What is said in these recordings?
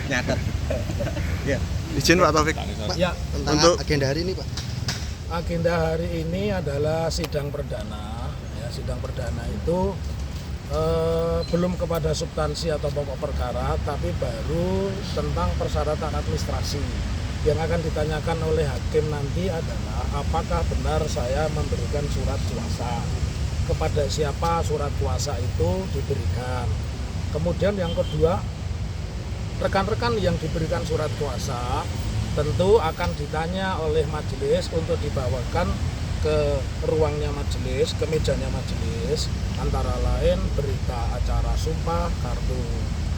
Nyatet. Ya. Izin Pak Taufik. Pak, Ya, tentang Untuk- agenda hari ini, Pak. agenda hari ini adalah sidang perdana. Ya, sidang perdana itu belum kepada substansi atau pokok perkara, tapi baru tentang persyaratan administrasi. Yang akan ditanyakan oleh hakim nanti adalah apakah benar saya memberikan surat kuasa, kepada siapa surat kuasa itu diberikan. Kemudian yang kedua, rekan-rekan yang diberikan surat kuasa tentu akan ditanya oleh majelis untuk dibawakan ke ruangnya majelis, ke mejanya majelis, antara lain berita acara sumpah, kartu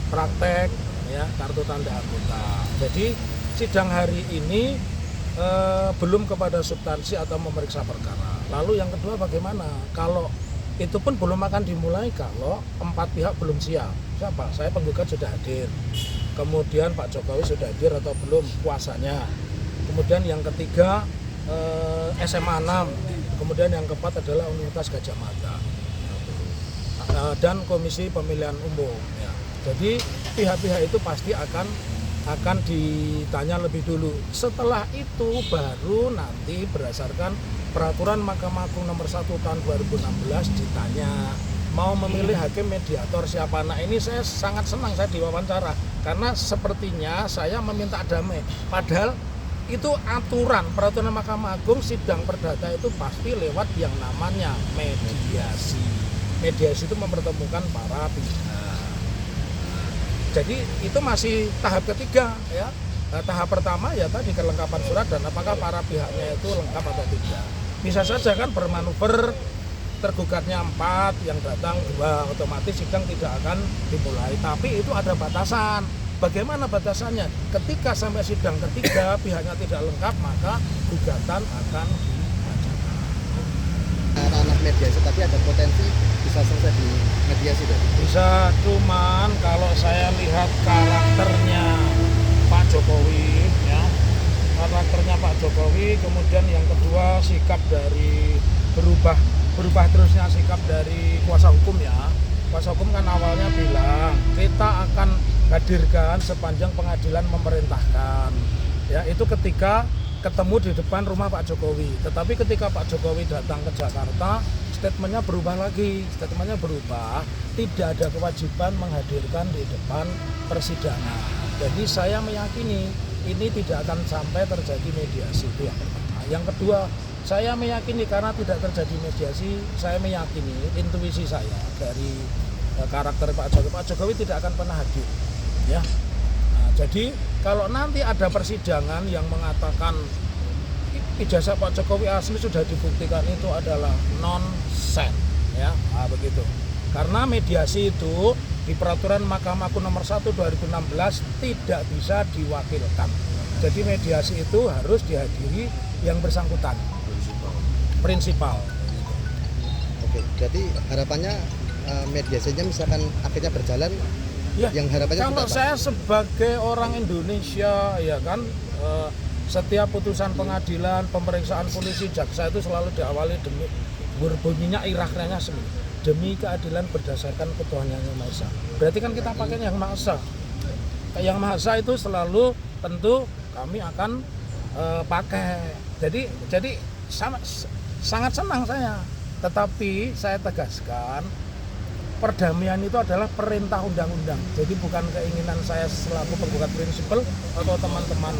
praktek, ya, kartu tanda anggota. Jadi sidang hari ini belum kepada substansi atau memeriksa perkara. Lalu yang kedua bagaimana? Kalau itu pun belum akan dimulai kalau 4 pihak belum siap. Siapa? Saya penggugat sudah hadir. Kemudian Pak Jokowi sudah hadir atau belum kuasanya. Kemudian yang ketiga SMA 6. Kemudian yang keempat adalah Universitas Gadjah Mada. Dan Komisi Pemilihan Umum. Ya. Jadi pihak-pihak itu pasti akan ditanya lebih dulu. Setelah itu baru nanti berdasarkan peraturan Mahkamah Agung nomor 1 tahun 2016 ditanya mau memilih hakim mediator siapa. Nah ini saya sangat senang saya diwawancara karena sepertinya saya meminta damai. Padahal itu aturan peraturan Mahkamah Agung sidang perdata itu pasti lewat yang namanya mediasi. Mediasi itu mempertemukan para pihak. Jadi itu masih tahap ketiga ya. Tahap pertama ya tadi kelengkapan surat dan apakah para pihaknya itu lengkap atau tidak. Bisa saja kan bermanuver tergugatnya 4, yang datang 2, otomatis sidang tidak akan dimulai. Tapi itu ada batasan. Bagaimana batasannya? Ketika sampai sidang ketiga pihaknya tidak lengkap maka gugatan akan dibacakan. Ranah mediasi tapi ada potensi bisa selesai di mediasi tadi. Bisa, cuman kalau saya lihat karakternya Pak Jokowi ya, karakternya Pak Jokowi, kemudian yang kedua sikap dari berubah terusnya sikap dari kuasa hukum ya. Kuasa hukum kan awalnya bilang kita akan hadirkan sepanjang pengadilan memerintahkan ya, itu ketika ketemu di depan rumah Pak Jokowi. Tetapi ketika Pak Jokowi datang ke Jakarta, statementnya berubah lagi. Statementnya berubah, tidak ada kewajiban menghadirkan di depan persidangan. Jadi saya meyakini ini tidak akan sampai terjadi mediasi, itu yang pertama. Yang kedua, saya meyakini karena tidak terjadi mediasi, saya meyakini intuisi saya dari karakter Pak Jokowi tidak akan pernah hadir ya. Nah, jadi kalau nanti ada persidangan yang mengatakan ijazah Pak Jokowi asli sudah dibuktikan itu adalah nonsen ya, nah, begitu. Karena mediasi itu di peraturan Mahkamah Agung nomor 1 2016 tidak bisa diwakilkan. Jadi mediasi itu harus dihadiri yang bersangkutan. Prinsipal. Oke, jadi harapannya mediasinya misalkan akhirnya berjalan Ya, yang harapannya kalau saya sebagai orang Indonesia ya kan setiap putusan pengadilan, pemeriksaan polisi, jaksa itu selalu diawali demi berbunyinya irah-irahnya demi keadilan berdasarkan ketuhanan Yang Maha Esa. Berarti kan kita pakai Yang Maha Esa. Yang Maha Esa itu selalu tentu kami akan pakai. Jadi sangat senang saya. Tetapi saya tegaskan perdamaian itu adalah perintah undang-undang. Jadi bukan keinginan saya selaku penggugat prinsipal atau teman-teman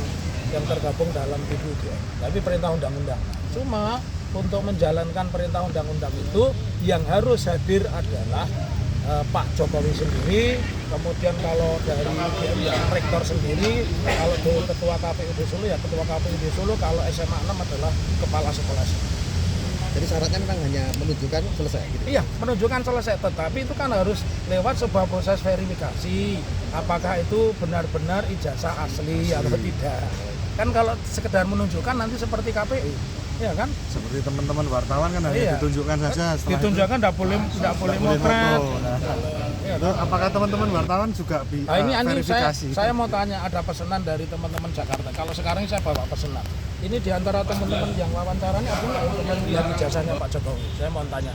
yang tergabung dalam PBUGM, tapi perintah undang-undang. Cuma untuk menjalankan perintah undang-undang itu yang harus hadir adalah Pak Jokowi sendiri, kemudian kalau dari rektor sendiri, kalau dari ketua KPUD Solo ya ketua KPUD Solo, kalau SMA 6 adalah kepala sekolah. Jadi syaratnya memang hanya menunjukkan selesai gitu. Iya, menunjukkan selesai, tetapi itu kan harus lewat sebuah proses verifikasi. Apakah itu benar-benar ijazah asli atau tidak. Kan kalau sekedar menunjukkan nanti seperti KPU, ya kan? Seperti teman-teman wartawan kan hanya Iya. ditunjukkan saja setelah Ditunjukkan tidak boleh motret. Ya, apakah teman-teman wartawan juga Nah, ini verifikasi? saya mau tanya, ada pesanan dari teman-teman Jakarta. Kalau sekarang saya bawa pesanan. Ini di antara teman-teman yang wawancaranya ada nggak untuk melihat ijazahnya Pak Jokowi? Saya mau tanya.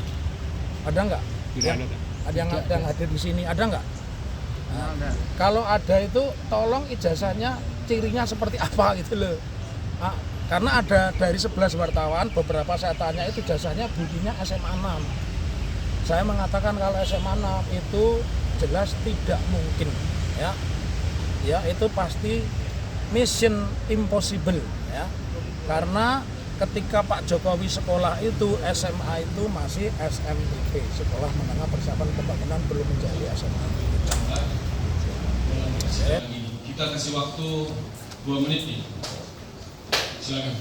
Ada nggak? Tidak ada. Ada yang hadir di sini, ada nggak? Nah, kalau ada itu tolong ijazahnya cirinya seperti apa gitu loh. Nah, karena ada dari 11 wartawan beberapa saya tanya itu ijazahnya bunyinya SMA 6. Saya mengatakan kalau SMA 6 itu jelas tidak mungkin ya. Ya, itu pasti mission impossible ya. Karena ketika Pak Jokowi sekolah itu SMA itu masih SMPP, Sekolah Menengah Persiapan Pembangunan, belum menjadi SMA. Kita kasih waktu 2 menit nih. Silakan.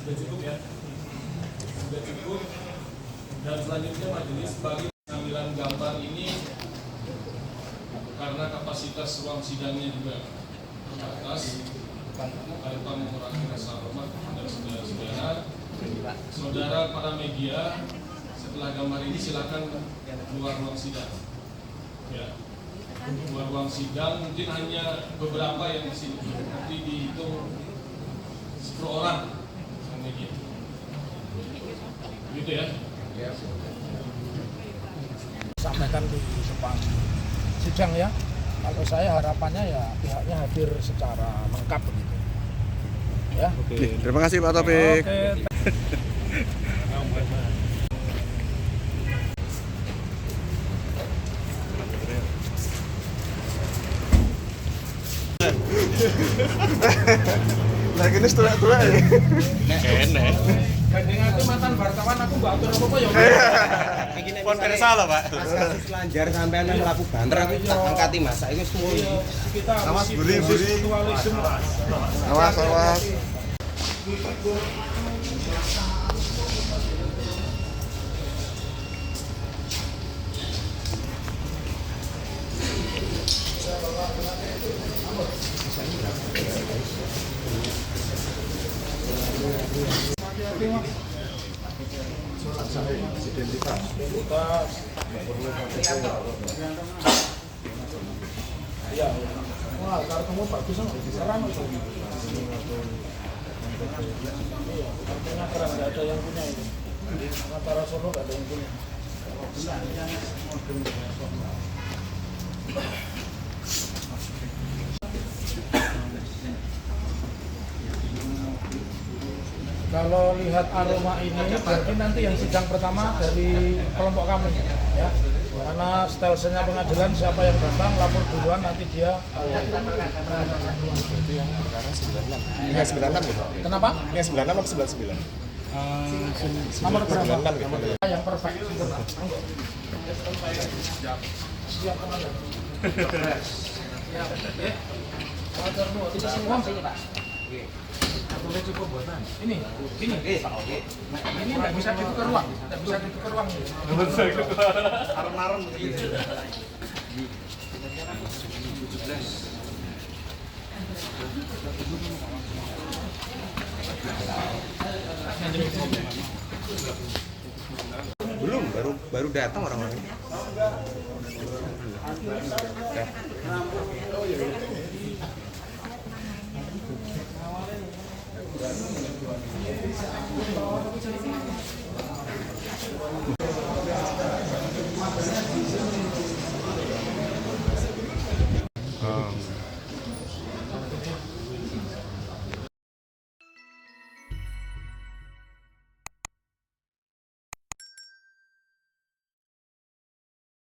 Sudah cukup ya. Sudah cukup. Dan selanjutnya majelis bagi pengambilan gambar ini karena kapasitas ruang sidangnya juga terbatas tanpa mengurangi rasa hormat kepada saudara-saudara. Saudara para media, setelah gambar ini silakan keluar ruang sidang. Ya. Keluar ruang sidang mungkin hanya beberapa yang di sini. Nanti dihitung 10 orang media. Gitu ya. Sampaikan di depan sidang ya. Kalau saya harapannya ya pihaknya hadir secara lengkap begitu. Ya. Oke, terima kasih Pak Taufik. Oke. Lagi ini setua-tua ya. Kene. Bandingake mantan wartawan aku mbak atur apa ya. Pon kene salah, Pak. Kasus lanjar sampean nang mlaku banter aku tak angkati Mas. Saiki wis mulai. Kita Awas, mesti buri. mutualisme. Awas. Identitas. Iya. Wah, kartumu bagus kan? Keren itu. Iya, kartunya keren, nggak ada yang punya ini. Antara Solo nggak ada yang punya. Kalau lihat aroma ini, berarti nanti yang sidang pertama dari kelompok kami, ya. Karena stelsenya pengadilan siapa yang datang lapor duluan nanti dia. Ini 96 gitu. Kenapa? Ini 96 atau 99? Nomor berapa? 96 gitu. Yang perfect. Siap teman-teman. Siap. Motormu tidak semua sini Pak. Boleh cukup buatan. Ini. Ini nggak bisa ditukar uang. Nggak bisa ditukar uang. Arem-arem gitu. Belum, baru datang orang-orang ini.